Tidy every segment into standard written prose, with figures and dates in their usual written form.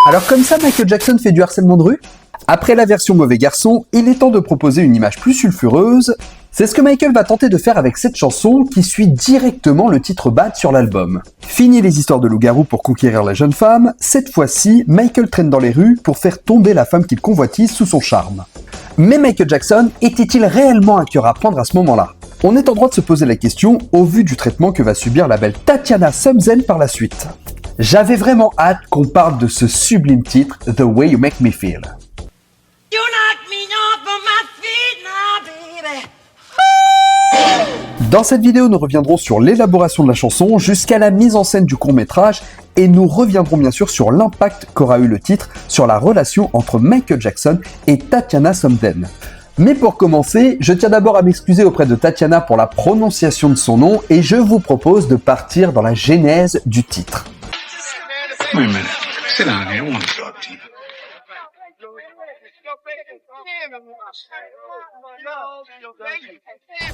Alors comme ça, Michael Jackson fait du harcèlement de rue? Après la version mauvais garçon, il est temps de proposer une image plus sulfureuse. C'est ce que Michael va tenter de faire avec cette chanson qui suit directement le titre Bad sur l'album. Fini les histoires de loup-garou pour conquérir la jeune femme, cette fois-ci, Michael traîne dans les rues pour faire tomber la femme qu'il convoitise sous son charme. Mais Michael Jackson était-il réellement un cœur à prendre à ce moment-là? On est en droit de se poser la question au vu du traitement que va subir la belle Tatiana Sumpzen par la suite. J'avais vraiment hâte qu'on parle de ce sublime titre, The Way You Make Me Feel. You knock me off of my feet now, baby. Dans cette vidéo, nous reviendrons sur l'élaboration de la chanson jusqu'à la mise en scène du court-métrage et nous reviendrons bien sûr sur l'impact qu'aura eu le titre sur la relation entre Michael Jackson et Tatiana Sumpzen. Mais pour commencer, je tiens d'abord à m'excuser auprès de Tatiana pour la prononciation de son nom et je vous propose de partir dans la genèse du titre. Wait a minute. Sit down here. I want to talk to you.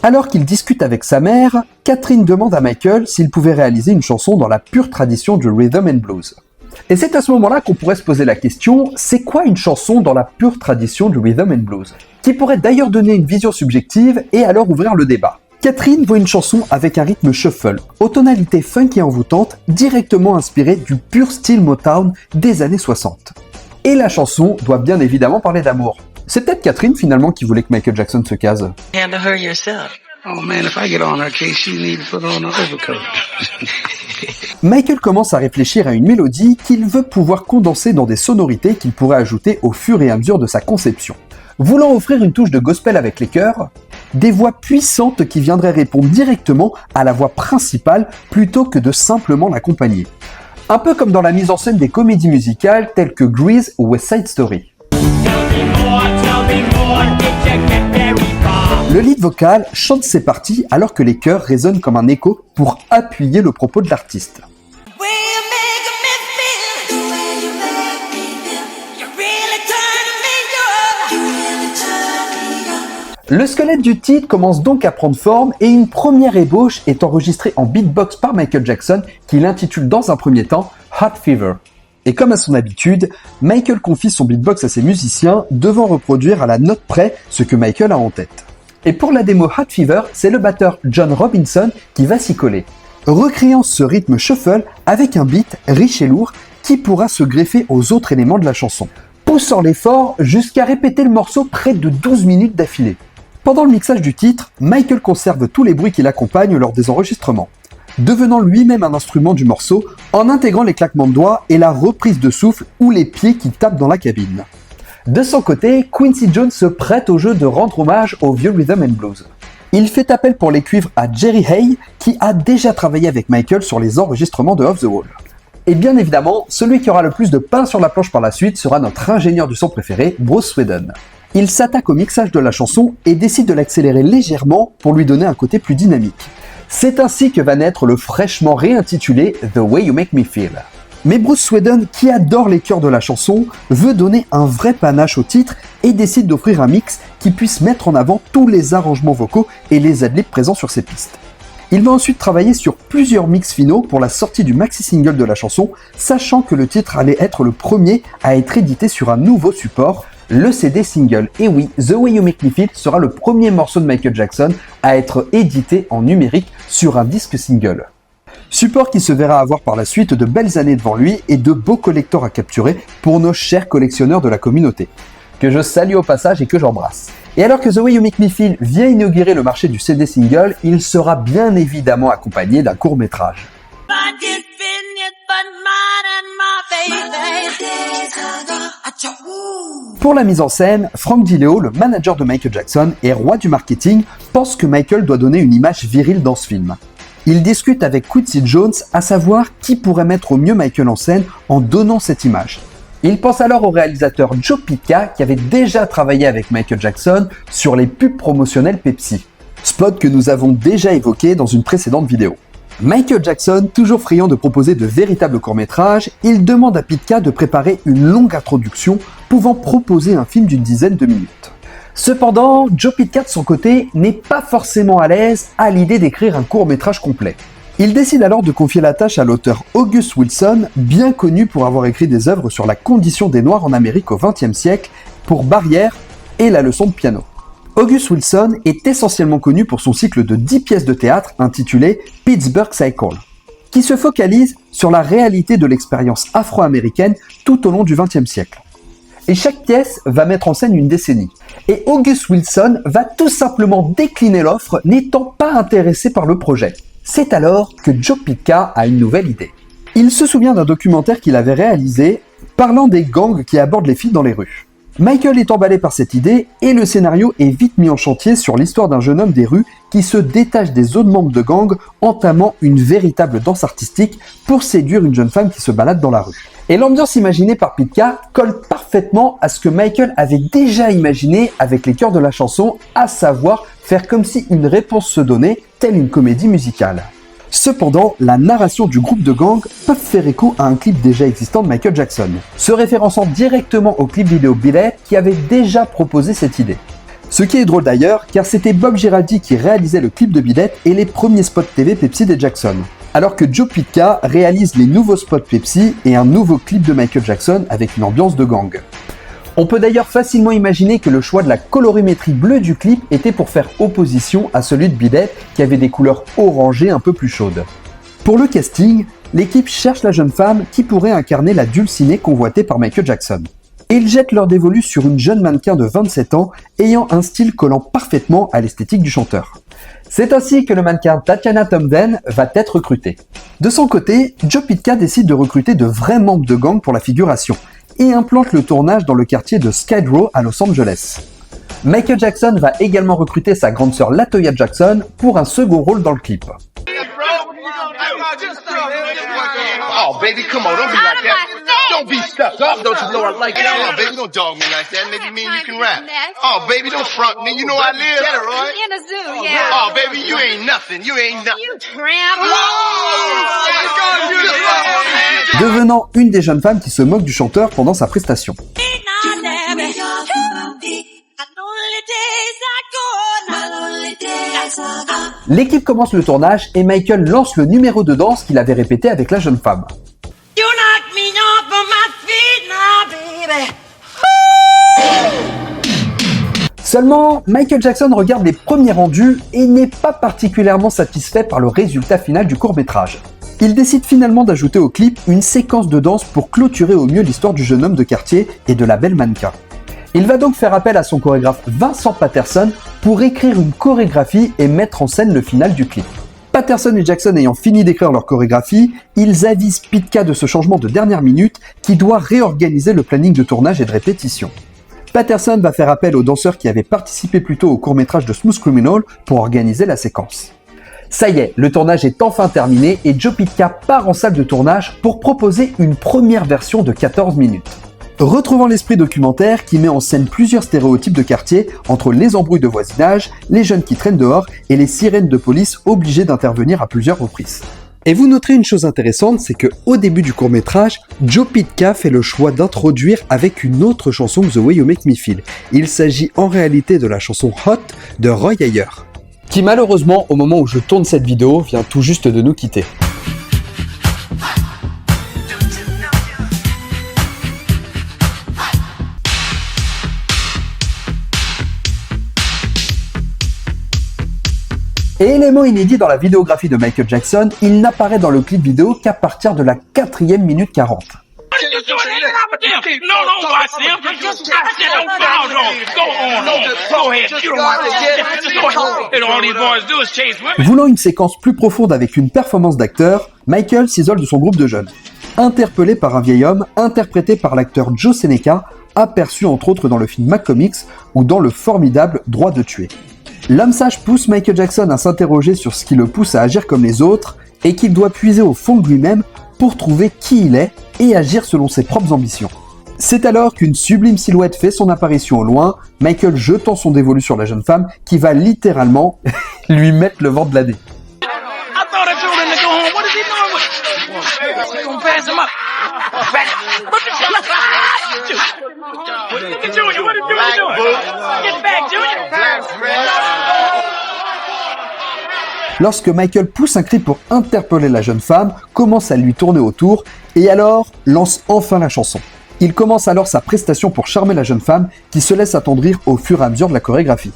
Alors qu'il discute avec sa mère, Catherine demande à Michael s'il pouvait réaliser une chanson dans la pure tradition du rhythm and blues. Et c'est à ce moment-là qu'on pourrait se poser la question, c'est quoi une chanson dans la pure tradition du rhythm and blues? Qui pourrait d'ailleurs donner une vision subjective et alors ouvrir le débat. Catherine voit une chanson avec un rythme shuffle, aux tonalités funky et envoûtantes, directement inspirée du pur style Motown des années 60. Et la chanson doit bien évidemment parler d'amour. C'est peut-être Catherine finalement qui voulait que Michael Jackson se case. Handle her yourself. Oh man, if I get on her case, she needs to put on an overcoat. Michael commence à réfléchir à une mélodie qu'il veut pouvoir condenser dans des sonorités qu'il pourrait ajouter au fur et à mesure de sa conception. Voulant offrir une touche de gospel avec les chœurs, des voix puissantes qui viendraient répondre directement à la voix principale plutôt que de simplement l'accompagner. Un peu comme dans la mise en scène des comédies musicales telles que Grease ou West Side Story. Le lead vocal chante ses parties alors que les chœurs résonnent comme un écho pour appuyer le propos de l'artiste. Le squelette du titre commence donc à prendre forme et une première ébauche est enregistrée en beatbox par Michael Jackson qui l'intitule dans un premier temps Hot Fever. Et comme à son habitude, Michael confie son beatbox à ses musiciens devant reproduire à la note près ce que Michael a en tête. Et pour la démo Hot Fever, c'est le batteur John Robinson qui va s'y coller, recréant ce rythme shuffle avec un beat riche et lourd qui pourra se greffer aux autres éléments de la chanson, poussant l'effort jusqu'à répéter le morceau près de 12 minutes d'affilée. Pendant le mixage du titre, Michael conserve tous les bruits qui l'accompagnent lors des enregistrements, devenant lui-même un instrument du morceau en intégrant les claquements de doigts et la reprise de souffle ou les pieds qui tapent dans la cabine. De son côté, Quincy Jones se prête au jeu de rendre hommage au vieux rhythm and blues. Il fait appel pour les cuivres à Jerry Hay, qui a déjà travaillé avec Michael sur les enregistrements de Off the Wall. Et bien évidemment, celui qui aura le plus de pain sur la planche par la suite sera notre ingénieur du son préféré, Bruce Sweden. Il s'attaque au mixage de la chanson et décide de l'accélérer légèrement pour lui donner un côté plus dynamique. C'est ainsi que va naître le fraîchement réintitulé The Way You Make Me Feel. Mais Bruce Sweden, qui adore les chœurs de la chanson, veut donner un vrai panache au titre et décide d'offrir un mix qui puisse mettre en avant tous les arrangements vocaux et les adlibs présents sur ses pistes. Il va ensuite travailler sur plusieurs mix finaux pour la sortie du maxi-single de la chanson, sachant que le titre allait être le premier à être édité sur un nouveau support, le CD single. Et oui, The Way You Make Me Feel sera le premier morceau de Michael Jackson à être édité en numérique sur un disque single. Support qui se verra avoir par la suite de belles années devant lui et de beaux collectors à capturer pour nos chers collectionneurs de la communauté, que je salue au passage et que j'embrasse. Et alors que The Way You Make Me Feel vient inaugurer le marché du CD single, il sera bien évidemment accompagné d'un court-métrage. Pour la mise en scène, Frank DiLeo, le manager de Michael Jackson et roi du marketing, pense que Michael doit donner une image virile dans ce film. Il discute avec Quincy Jones à savoir qui pourrait mettre au mieux Michael en scène en donnant cette image. Il pense alors au réalisateur Joe Pytka qui avait déjà travaillé avec Michael Jackson sur les pubs promotionnelles Pepsi, spot que nous avons déjà évoqué dans une précédente vidéo. Michael Jackson, toujours friand de proposer de véritables courts-métrages, il demande à Pytka de préparer une longue introduction pouvant proposer un film d'une dizaine de minutes. Cependant, Joe Pytka de son côté n'est pas forcément à l'aise à l'idée d'écrire un court-métrage complet. Il décide alors de confier la tâche à l'auteur August Wilson, bien connu pour avoir écrit des œuvres sur la condition des Noirs en Amérique au XXe siècle, pour Barrière et La leçon de piano. August Wilson est essentiellement connu pour son cycle de 10 pièces de théâtre intitulé Pittsburgh Cycle, qui se focalise sur la réalité de l'expérience afro-américaine tout au long du XXe siècle. Et chaque pièce va mettre en scène une décennie. Et August Wilson va tout simplement décliner l'offre, n'étant pas intéressé par le projet. C'est alors que Joe Pytka a une nouvelle idée. Il se souvient d'un documentaire qu'il avait réalisé parlant des gangs qui abordent les filles dans les rues. Michael est emballé par cette idée et le scénario est vite mis en chantier sur l'histoire d'un jeune homme des rues qui se détache des autres membres de gang, entamant une véritable danse artistique pour séduire une jeune femme qui se balade dans la rue. Et l'ambiance imaginée par Pytka colle parfaitement à ce que Michael avait déjà imaginé avec les chœurs de la chanson, à savoir faire comme si une réponse se donnait, telle une comédie musicale. Cependant, la narration du groupe de gang peut faire écho à un clip déjà existant de Michael Jackson, se référençant directement au clip vidéo Beat It qui avait déjà proposé cette idée. Ce qui est drôle d'ailleurs, car c'était Bob Giraldi qui réalisait le clip de Beat It et les premiers spots TV Pepsi des Jackson, alors que Joe Pytka réalise les nouveaux spots Pepsi et un nouveau clip de Michael Jackson avec une ambiance de gang. On peut d'ailleurs facilement imaginer que le choix de la colorimétrie bleue du clip était pour faire opposition à celui de Beat It qui avait des couleurs orangées un peu plus chaudes. Pour le casting, l'équipe cherche la jeune femme qui pourrait incarner la dulcinée convoitée par Michael Jackson. Et ils jettent leur dévolu sur une jeune mannequin de 27 ans ayant un style collant parfaitement à l'esthétique du chanteur. C'est ainsi que le mannequin Tatiana Tomden va être recruté. De son côté, Joe Pytka décide de recruter de vrais membres de gang pour la figuration et implante le tournage dans le quartier de Skid Row à Los Angeles. Michael Jackson va également recruter sa grande sœur LaToya Jackson pour un second rôle dans le clip. Oh, baby, come on, don't be like that. Don't be stuck up. Don't you know I like it? Oh, baby, don't dog me like that. Maybe me and you can rap. Oh, baby, don't front me. You know I live. Get it, right? In a zoo, yeah. Oh, baby, you ain't nothing. You ain't nothing. You tramp. Devenant une des jeunes femmes qui se moque du chanteur pendant sa prestation. L'équipe commence le tournage et Michael lance le numéro de danse qu'il avait répété avec la jeune femme. You knock me off of my feet now, baby. Seulement, Michael Jackson regarde les premiers rendus et n'est pas particulièrement satisfait par le résultat final du court-métrage. Il décide finalement d'ajouter au clip une séquence de danse pour clôturer au mieux l'histoire du jeune homme de quartier et de la belle mannequin. Il va donc faire appel à son chorégraphe Vincent Patterson pour écrire une chorégraphie et mettre en scène le final du clip. Patterson et Jackson ayant fini d'écrire leur chorégraphie, ils avisent Pytka de ce changement de dernière minute qui doit réorganiser le planning de tournage et de répétition. Patterson va faire appel aux danseurs qui avaient participé plus tôt au court-métrage de Smooth Criminal pour organiser la séquence. Ça y est, le tournage est enfin terminé et Joe Pytka part en salle de tournage pour proposer une première version de 14 minutes. Retrouvant l'esprit documentaire qui met en scène plusieurs stéréotypes de quartier entre les embrouilles de voisinage, les jeunes qui traînent dehors et les sirènes de police obligées d'intervenir à plusieurs reprises. Et vous noterez une chose intéressante, c'est que au début du court-métrage, Joe Pytka fait le choix d'introduire avec une autre chanson The Way You Make Me Feel. Il s'agit en réalité de la chanson Hot de Roy Ayer, qui malheureusement, au moment où je tourne cette vidéo, vient tout juste de nous quitter. Et élément inédit dans la vidéographie de Michael Jackson, il n'apparaît dans le clip vidéo qu'à partir de la 4e minute 40. Voulant une séquence plus profonde avec une performance d'acteur, Michael s'isole de son groupe de jeunes. Interpellé par un vieil homme, interprété par l'acteur Joe Seneca, aperçu entre autres dans le film McComics ou dans le formidable Droit de tuer. L'homme sage pousse Michael Jackson à s'interroger sur ce qui le pousse à agir comme les autres et qu'il doit puiser au fond de lui-même pour trouver qui il est et agir selon ses propres ambitions. C'est alors qu'une sublime silhouette fait son apparition au loin, Michael jetant son dévolu sur la jeune femme qui va littéralement lui mettre le vent de l'année. lorsque Michael pousse un cri pour interpeller la jeune femme, commence à lui tourner autour et alors lance enfin la chanson. Il commence alors sa prestation pour charmer la jeune femme qui se laisse attendrir au fur et à mesure de la chorégraphie,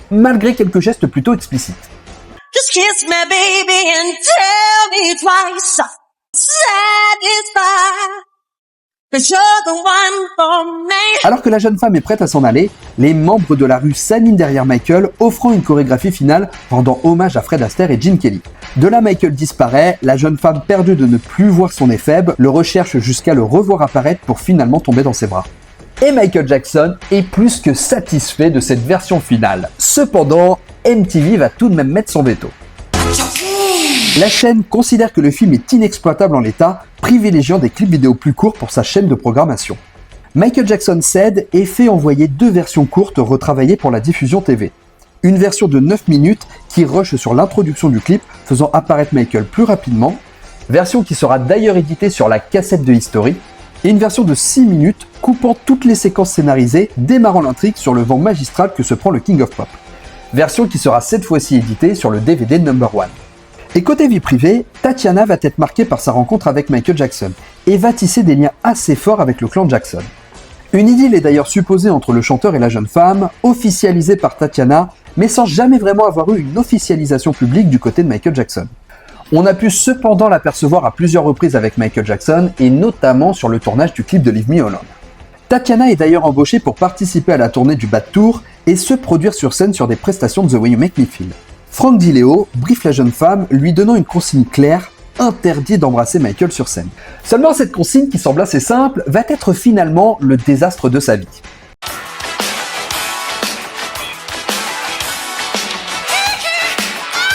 malgré quelques gestes plutôt explicites. Just kiss me, baby, and tell me twice. Satisfied. 'Cause you're the one for me. Alors que la jeune femme est prête à s'en aller, les membres de la rue s'animent derrière Michael, offrant une chorégraphie finale rendant hommage à Fred Astaire et Gene Kelly. De là, Michael disparaît, la jeune femme perdue de ne plus voir son éphèbe le recherche jusqu'à le revoir apparaître pour finalement tomber dans ses bras. Et Michael Jackson est plus que satisfait de cette version finale. Cependant, MTV va tout de même mettre son veto. La chaîne considère que le film est inexploitable en l'état, privilégiant des clips vidéo plus courts pour sa chaîne de programmation. Michael Jackson cède et fait envoyer 2 versions courtes retravaillées pour la diffusion TV. Une version de 9 minutes qui rush sur l'introduction du clip, faisant apparaître Michael plus rapidement, version qui sera d'ailleurs éditée sur la cassette de History, et une version de 6 minutes coupant toutes les séquences scénarisées, démarrant l'intrigue sur le vent magistral que se prend le King of Pop. Version qui sera cette fois-ci éditée sur le DVD Number One. Et côté vie privée, Tatiana va être marquée par sa rencontre avec Michael Jackson et va tisser des liens assez forts avec le clan Jackson. Une idylle est d'ailleurs supposée entre le chanteur et la jeune femme, officialisée par Tatiana, mais sans jamais vraiment avoir eu une officialisation publique du côté de Michael Jackson. On a pu cependant l'apercevoir à plusieurs reprises avec Michael Jackson et notamment sur le tournage du clip de Leave Me Alone. Tatiana est d'ailleurs embauchée pour participer à la tournée du Bad Tour et se produire sur scène sur des prestations de The Way You Make Me Feel. Frank DiLeo briefe la jeune femme, lui donnant une consigne claire, interdit d'embrasser Michael sur scène. Seulement cette consigne, qui semble assez simple, va être finalement le désastre de sa vie.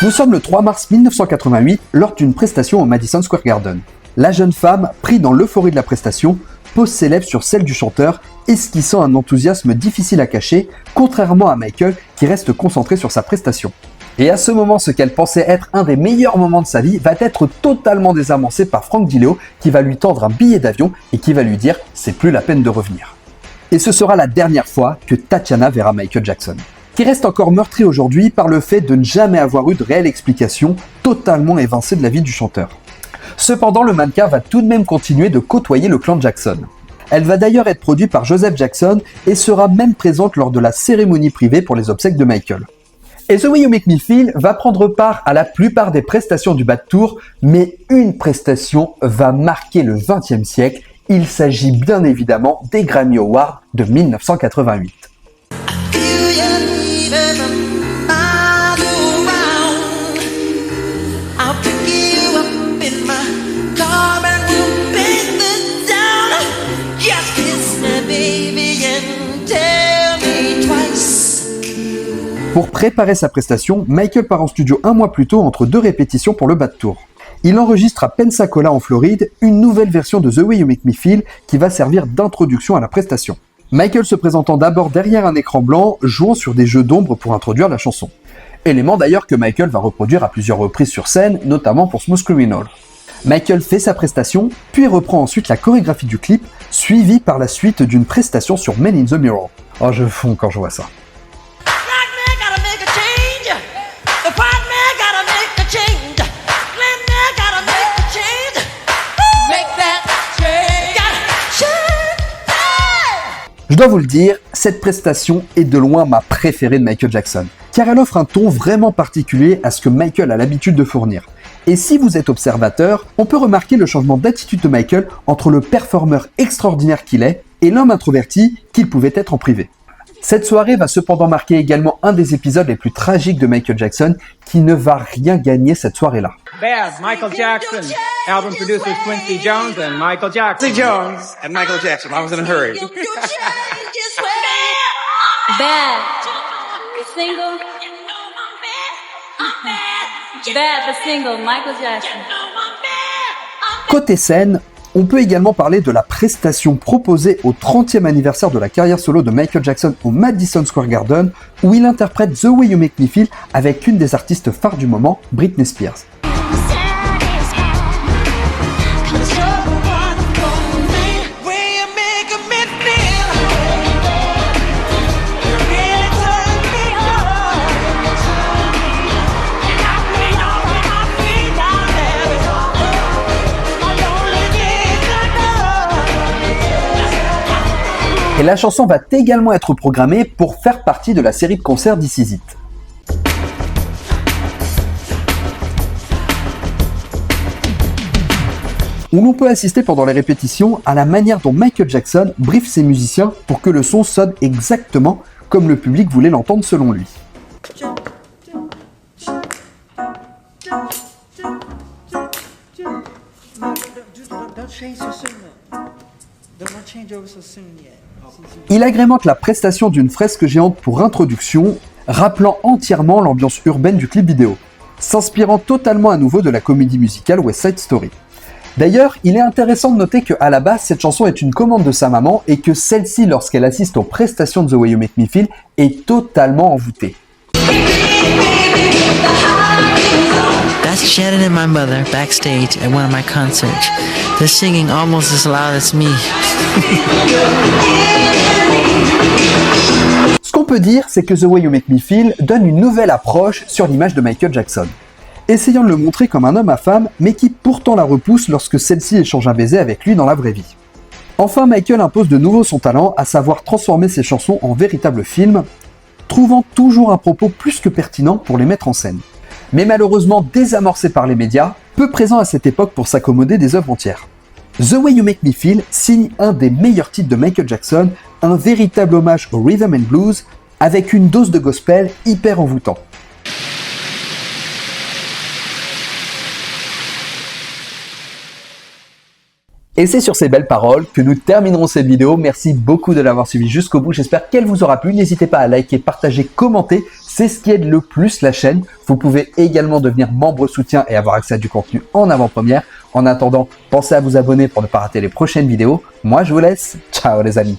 Nous sommes le 3 mars 1988, lors d'une prestation au Madison Square Garden. La jeune femme, prise dans l'euphorie de la prestation, pose ses lèvres sur celles du chanteur, esquissant un enthousiasme difficile à cacher, contrairement à Michael qui reste concentré sur sa prestation. Et à ce moment, ce qu'elle pensait être un des meilleurs moments de sa vie va être totalement désamorcé par Frank DiLeo qui va lui tendre un billet d'avion et qui va lui dire « c'est plus la peine de revenir ». Et ce sera la dernière fois que Tatiana verra Michael Jackson, qui reste encore meurtri aujourd'hui par le fait de ne jamais avoir eu de réelle explication, totalement évincée de la vie du chanteur. Cependant, le mannequin va tout de même continuer de côtoyer le clan Jackson. Elle va d'ailleurs être produite par Joseph Jackson et sera même présente lors de la cérémonie privée pour les obsèques de Michael. Et The Way You Make Me Feel va prendre part à la plupart des prestations du Bad Tour, mais une prestation va marquer le XXe siècle. Il s'agit bien évidemment des Grammy Awards de 1988. Pour préparer sa prestation, Michael part en studio un mois plus tôt entre 2 répétitions pour le Bad Tour. Il enregistre à Pensacola en Floride une nouvelle version de The Way You Make Me Feel qui va servir d'introduction à la prestation. Michael se présentant d'abord derrière un écran blanc, jouant sur des jeux d'ombre pour introduire la chanson. Élément d'ailleurs que Michael va reproduire à plusieurs reprises sur scène, notamment pour Smooth Criminal. Michael fait sa prestation, puis reprend ensuite la chorégraphie du clip, suivie par la suite d'une prestation sur Men in the Mirror. Oh, je fonds quand je vois ça. Je dois vous le dire, cette prestation est de loin ma préférée de Michael Jackson, car elle offre un ton vraiment particulier à ce que Michael a l'habitude de fournir. Et si vous êtes observateur, on peut remarquer le changement d'attitude de Michael entre le performeur extraordinaire qu'il est et l'homme introverti qu'il pouvait être en privé. Cette soirée va cependant marquer également un des épisodes les plus tragiques de Michael Jackson, qui ne va rien gagner cette soirée-là. Bad, Michael Jackson. Album producers Quincy Jones and Michael Jackson. Quincy Jones and Michael Jackson. I was in a hurry. Bad. The single. Bad, the single, Michael Jackson. Côté scène, on peut également parler de la prestation proposée au 30e anniversaire de la carrière solo de Michael Jackson au Madison Square Garden, où il interprète The Way You Make Me Feel avec une des artistes phares du moment, Britney Spears. Et la chanson va également être programmée pour faire partie de la série de concerts This Is It. Où l'on peut assister pendant les répétitions à la manière dont Michael Jackson briefe ses musiciens pour que le son sonne exactement comme le public voulait l'entendre selon lui. Il agrémente la prestation d'une fresque géante pour introduction, rappelant entièrement l'ambiance urbaine du clip vidéo, s'inspirant totalement à nouveau de la comédie musicale West Side Story. D'ailleurs, il est intéressant de noter qu'à la base, cette chanson est une commande de sa maman et que celle-ci, lorsqu'elle assiste aux prestations de The Way You Make Me Feel, est totalement envoûtée. That's Shannon and my mother backstage at one of my concerts. They're singing almost as loud as me. Ce qu'on peut dire, c'est que The Way You Make Me Feel donne une nouvelle approche sur l'image de Michael Jackson, essayant de le montrer comme un homme à femme, mais qui pourtant la repousse lorsque celle-ci échange un baiser avec lui dans la vraie vie. Enfin, Michael impose de nouveau son talent, à savoir transformer ses chansons en véritables films, trouvant toujours un propos plus que pertinent pour les mettre en scène. Mais malheureusement désamorcé par les médias, peu présent à cette époque pour s'accommoder des œuvres entières. The Way You Make Me Feel signe un des meilleurs titres de Michael Jackson, un véritable hommage au rhythm and blues, avec une dose de gospel hyper envoûtant. Et c'est sur ces belles paroles que nous terminerons cette vidéo. Merci beaucoup de l'avoir suivi jusqu'au bout. J'espère qu'elle vous aura plu. N'hésitez pas à liker, partager, commenter. C'est ce qui aide le plus la chaîne. Vous pouvez également devenir membre soutien et avoir accès à du contenu en avant-première. En attendant, pensez à vous abonner pour ne pas rater les prochaines vidéos. Moi, je vous laisse. Ciao les amis.